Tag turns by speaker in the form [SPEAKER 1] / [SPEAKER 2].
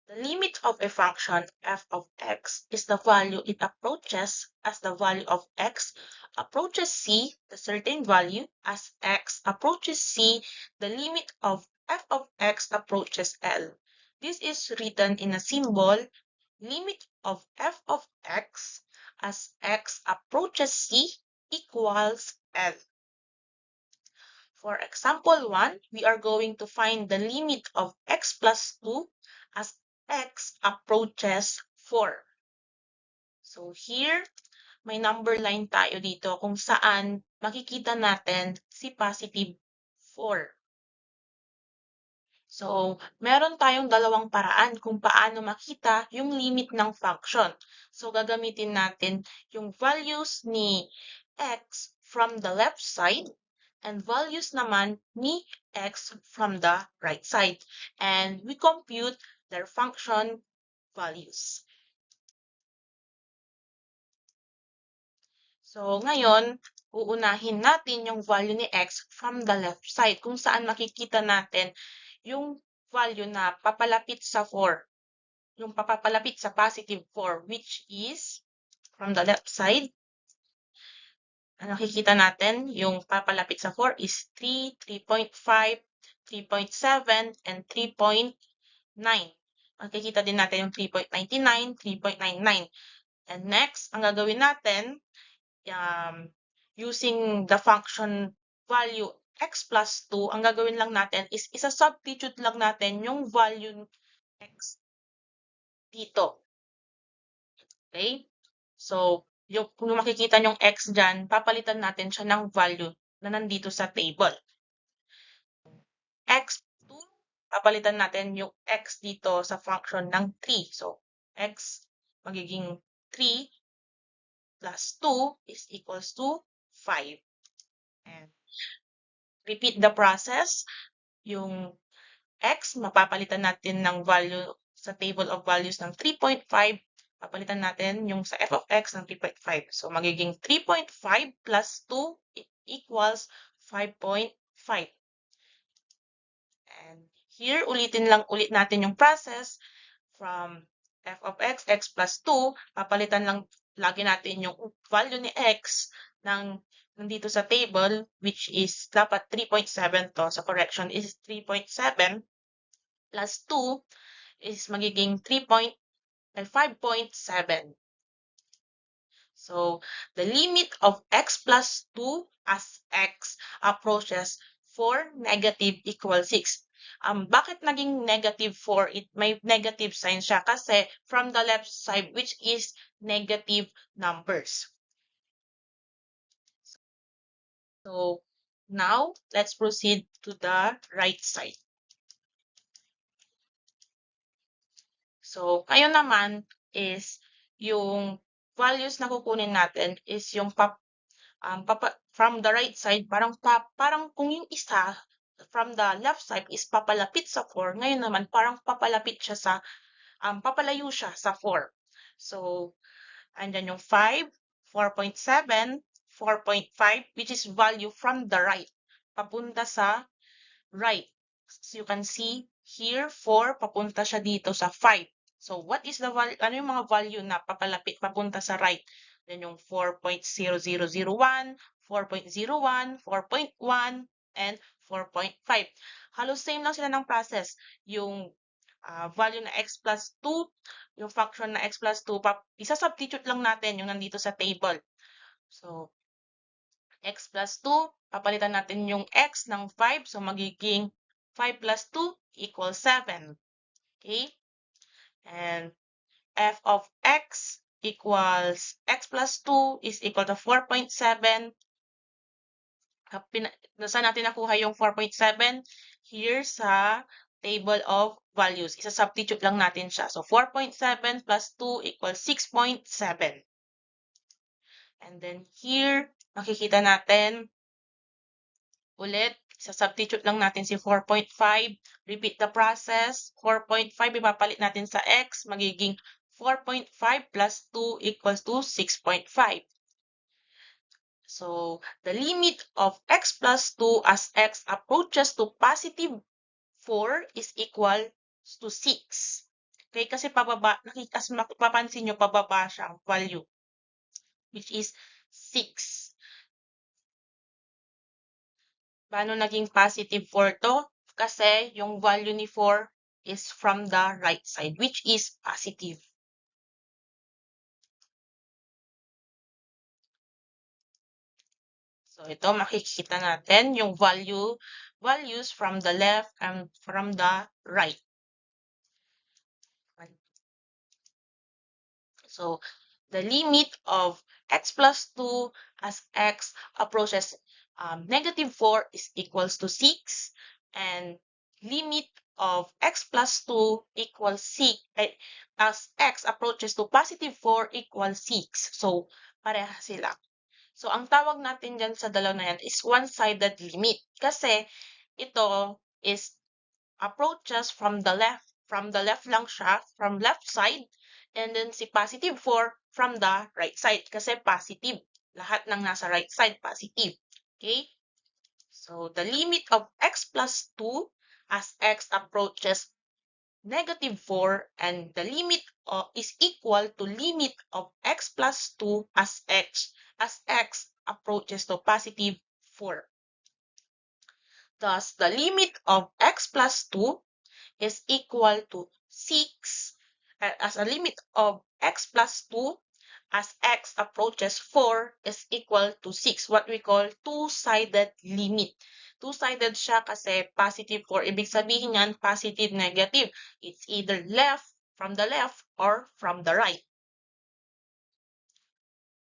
[SPEAKER 1] The limit of a function f of x is the value it approaches as the value of x approaches c, the certain value, as x approaches c, the limit of f of x approaches L. This is written in a symbol, limit of f of x as x approaches c equals L. For example 1, we are going to find the limit of x plus 2 as x approaches 4. So here, may number line tayo dito kung saan makikita natin si positive 4. So, meron tayong dalawang paraan kung paano makita yung limit ng function. So, gagamitin natin yung values ni x from the left side and values naman ni x from the right side. And we compute their function values. So, ngayon, uunahin natin yung value ni x from the left side kung saan makikita natin yung value na papalapit sa 4. Yung papapalapit sa positive 4, which is from the left side. Nakikita natin yung papalapit sa 4 is 3, 3.5, 3.7, and 3.9. Makikita din natin yung 3.99, 3.99. And next, ang gagawin natin, using the function value x plus 2, ang gagawin lang natin is isa-substitute lang natin yung value x dito. Okay? So, kung makikita yung x dyan, papalitan natin siya ng value na nandito sa table. x2, papalitan natin yung x dito sa function ng 3. So, x magiging 3 plus 2 is equals to 5. And repeat the process. Yung x, mapapalitan natin ng value sa table of values ng 3.5. Papalitan natin yung sa f of x ng 3.5. So, magiging 3.5 plus 2 equals 5.5. And here, ulitin lang ulit natin yung process from f of x, x plus 2. Papalitan lang lagi natin yung value ni x nandito sa table, which is dapat 3.7 to. So, correction is 3.7 plus 2 is magiging 5.7. So, the limit of x plus 2 as x approaches 4 negative equals 6. Bakit naging negative 4? May negative sign siya kasi from the left side, which is negative numbers. So, now, let's proceed to the right side. So, ngayon naman is yung values na kukunin natin is yung from the right side, parang kung yung isa from the left side is papalapit sa 4, ngayon naman parang papalapit siya sa, papalayo siya sa 4. So, andyan yung 5, 4.7, 4.5, which is value from the right, papunta sa right. So, you can see here, 4, papunta siya dito sa 5. So, what is the value? Ano yung mga value na papalapit, papunta sa right? Then yung 4.0001, 4.01, 4.1, and 4.5. Halos same lang sila ng process. Yung value na x plus 2, yung function na x plus 2, isa-substitute lang natin yung nandito sa table. So, x plus 2, papalitan natin yung x ng 5. So, magiging 5 plus 2 equals 7. Okay? And f of x equals x plus 2 is equal to 4.7. Saan natin nakuha yung 4.7? Here sa table of values. Isa-substitute lang natin siya. So, 4.7 plus 2 equals 6.7. And then here, makikita natin ulit, isa-substitute lang natin si 4.5. Repeat the process. 4.5, ipapalit natin sa x. Magiging 4.5 plus 2 equals to 6.5. So, the limit of x plus 2 as x approaches to positive 4 is equal to 6. Okay? Kasi pababa, as mapapansin nyo, pababa siya ang value, which is 6. Paano naging positive 4 to? Kasi yung value ni 4 is from the right side, which is positive. So ito makikita natin yung values from the left and from the right. So the limit of x plus 2 as x approaches -4 is equals to 6, and limit of x plus 2 equals 6 as x approaches to +4 equals 6. So pareha sila. So ang tawag natin dyan sa dalawa na yan is one-sided limit kasi ito is approaches from the left lang siya, from left side, and then si +4 from the right side kasi positive. Lahat ng nasa right side positive. Okay? So the limit of x plus 2 as x approaches -4, and the limit is equal to limit of x plus 2 as x approaches to +4. Thus, the limit of x plus 2 is equal to 6 as a limit of x plus 2 as x approaches 4 is equal to 6. What we call two-sided limit. Two-sided siya kasi +4. Ibig sabihin yan, positive, negative. It's either from the left or from the right.